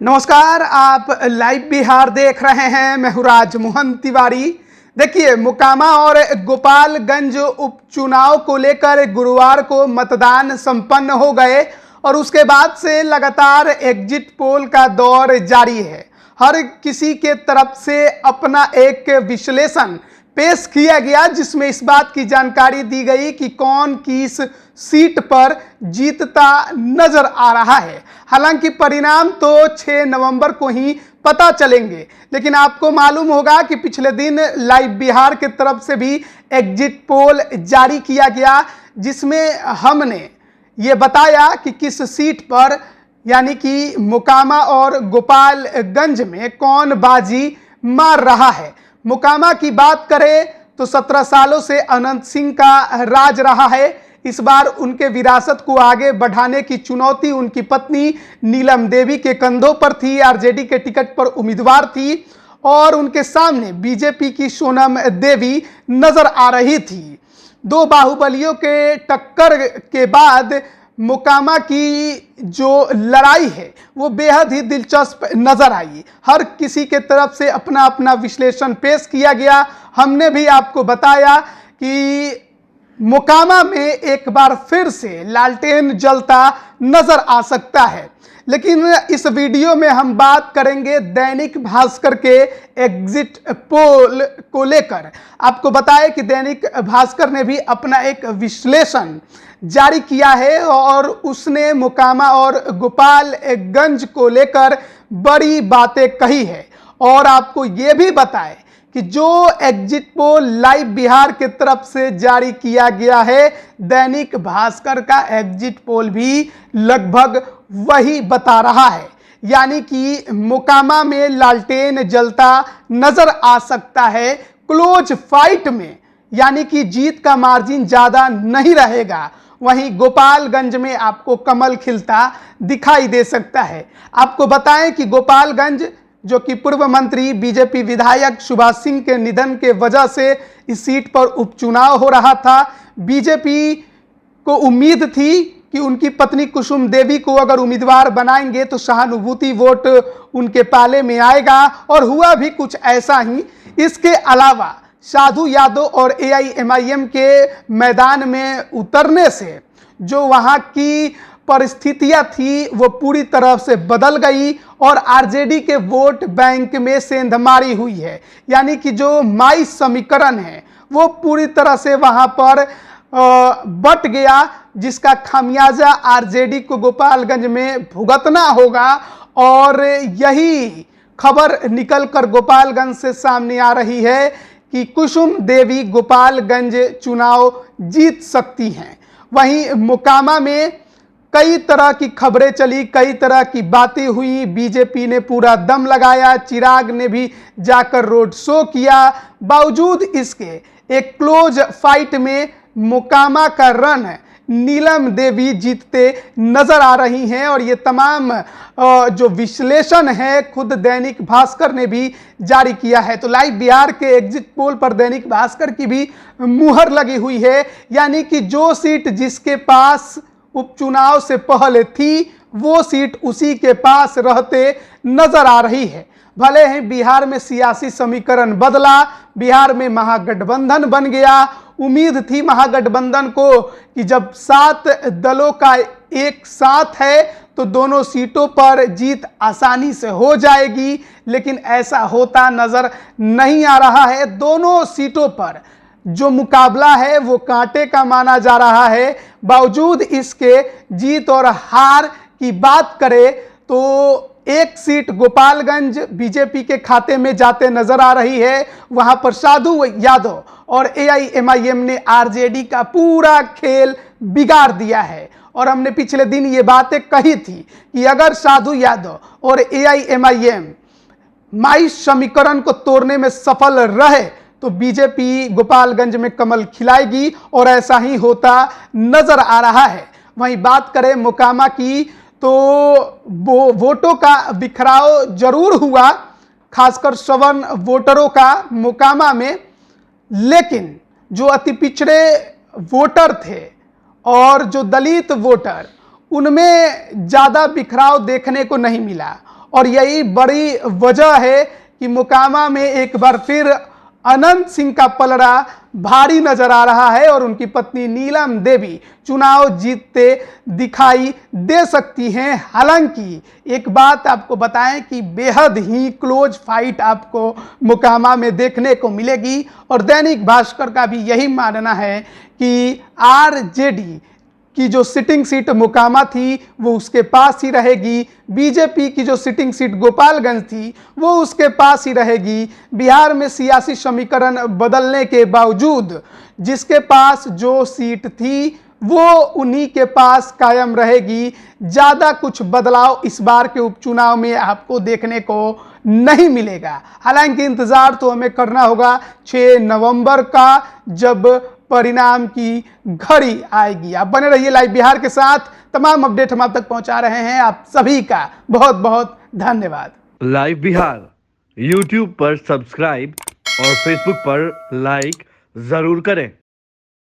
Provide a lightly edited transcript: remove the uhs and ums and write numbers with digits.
नमस्कार, आप लाइव बिहार देख रहे हैं। मैं हूं राजमोहन तिवारी। देखिए, मोकामा और गोपालगंज उपचुनाव को लेकर गुरुवार को मतदान संपन्न हो गए और उसके बाद से लगातार एग्जिट पोल का दौर जारी है। हर किसी के तरफ से अपना एक विश्लेषण पेश किया गया, जिसमें इस बात की जानकारी दी गई कि कौन किस सीट पर जीतता नजर आ रहा है। हालांकि परिणाम तो 6 नवंबर को ही पता चलेंगे, लेकिन आपको मालूम होगा कि पिछले दिन लाइव बिहार की तरफ से भी एग्जिट पोल जारी किया गया, जिसमें हमने ये बताया कि किस सीट पर यानी कि मोकामा और गोपालगंज में कौन बाजी मार रहा है। मोकामा की बात करें तो 17 सालों से अनंत सिंह का राज रहा है। इस बार उनके विरासत को आगे बढ़ाने की चुनौती उनकी पत्नी नीलम देवी के कंधों पर थी। आरजेडी के टिकट पर उम्मीदवार थी और उनके सामने बीजेपी की सोनम देवी नजर आ रही थी। दो बाहुबलियों के टक्कर के बाद मोकामा की जो लड़ाई है वो बेहद ही दिलचस्प नजर आई। हर किसी के तरफ से अपना अपना विश्लेषण पेश किया गया। हमने भी आपको बताया कि मोकामा में एक बार फिर से लालटेन जलता नजर आ सकता है। लेकिन इस वीडियो में हम बात करेंगे दैनिक भास्कर के एग्जिट पोल को लेकर। आपको बताएं कि दैनिक भास्कर ने भी अपना एक विश्लेषण जारी किया है और उसने मोकामा और गोपालगंज को लेकर बड़ी बातें कही है। और आपको ये भी बताएं कि जो एग्जिट पोल लाइव बिहार की तरफ से जारी किया गया है, दैनिक भास्कर का एग्जिट पोल भी लगभग वही बता रहा है, यानी कि मोकामा में लालटेन जलता नजर आ सकता है। क्लोज फाइट में यानी कि जीत का मार्जिन ज्यादा नहीं रहेगा। वहीं गोपालगंज में आपको कमल खिलता दिखाई दे सकता है। आपको बताएं कि गोपालगंज, जो कि पूर्व मंत्री बीजेपी विधायक सुभाष सिंह के निधन के वजह से इस सीट पर उपचुनाव हो रहा था, बीजेपी को उम्मीद थी कि उनकी पत्नी कुसुम देवी को अगर उम्मीदवार बनाएंगे तो सहानुभूति वोट उनके पाले में आएगा, और हुआ भी कुछ ऐसा ही। इसके अलावा साधु यादव और एआईएमआईएम के मैदान में उतरने से जो वहां की परिस्थितियां थी वो पूरी तरह से बदल गई और आरजेडी के वोट बैंक में सेंधमारी हुई है। यानी कि जो माई समीकरण है वो पूरी तरह से वहां पर बट गया, जिसका खामियाजा आरजेडी को गोपालगंज में भुगतना होगा। और यही खबर निकलकर गोपालगंज से सामने आ रही है कि कुसुम देवी गोपालगंज चुनाव जीत सकती हैं। वहीं मोकामा में कई तरह की खबरें चली, कई तरह की बातें हुई। बीजेपी ने पूरा दम लगाया, चिराग ने भी जाकर रोड शो किया। बावजूद इसके एक क्लोज फाइट में मोकामा का रन नीलम देवी जीतते नजर आ रही हैं। और ये तमाम जो विश्लेषण है खुद दैनिक भास्कर ने भी जारी किया है। तो लाइव बिहार के एग्जिट पोल पर दैनिक भास्कर की भी मुहर लगी हुई है, यानी कि जो सीट जिसके पास उपचुनाव से पहले थी वो सीट उसी के पास रहते नजर आ रही है। भले ही बिहार में सियासी समीकरण बदला, बिहार में महागठबंधन बन गया। उम्मीद थी महागठबंधन को कि जब 7 दलों का एक साथ है तो दोनों सीटों पर जीत आसानी से हो जाएगी, लेकिन ऐसा होता नजर नहीं आ रहा है। दोनों सीटों पर जो मुकाबला है वो कांटे का माना जा रहा है। बावजूद इसके जीत और हार की बात करें तो एक सीट गोपालगंज बीजेपी के खाते में जाते नजर आ रही है। वहां पर साधु यादव और एआईएमआईएम ने आरजेडी का पूरा खेल बिगाड़ दिया है। और हमने पिछले दिन ये बातें कही थी कि अगर साधु यादव और एआईएमआईएम माई समीकरण को तोड़ने में सफल रहे तो बीजेपी गोपालगंज में कमल खिलाएगी, और ऐसा ही होता नजर आ रहा है। वहीं बात करें मोकामा की तो वोटों का बिखराव जरूर हुआ, खासकर सवर्ण वोटरों का मोकामा में, लेकिन जो अति पिछड़े वोटर थे और जो दलित वोटर, उनमें ज़्यादा बिखराव देखने को नहीं मिला। और यही बड़ी वजह है कि मोकामा में एक बार फिर अनंत सिंह का पलड़ा भारी नजर आ रहा है और उनकी पत्नी नीलम देवी चुनाव जीतते दिखाई दे सकती हैं। हालांकि एक बात आपको बताएं कि बेहद ही क्लोज फाइट आपको मोकामा में देखने को मिलेगी और दैनिक भास्कर का भी यही मानना है कि आरजेडी की जो सिटिंग सीट मोकामा थी वो उसके पास ही रहेगी, बीजेपी की जो सिटिंग सीट गोपालगंज थी वो उसके पास ही रहेगी। बिहार में सियासी समीकरण बदलने के बावजूद जिसके पास जो सीट थी वो उन्हीं के पास कायम रहेगी। ज़्यादा कुछ बदलाव इस बार के उपचुनाव में आपको देखने को नहीं मिलेगा। हालांकि इंतज़ार तो हमें करना होगा 6 नवंबर का, जब परिणाम की घड़ी आएगी। आप बने रहिए लाइव बिहार के साथ, तमाम अपडेट हम आप तक पहुंचा रहे हैं। आप सभी का बहुत बहुत धन्यवाद। लाइव बिहार यूट्यूब पर सब्सक्राइब और फेसबुक पर लाइक जरूर करें।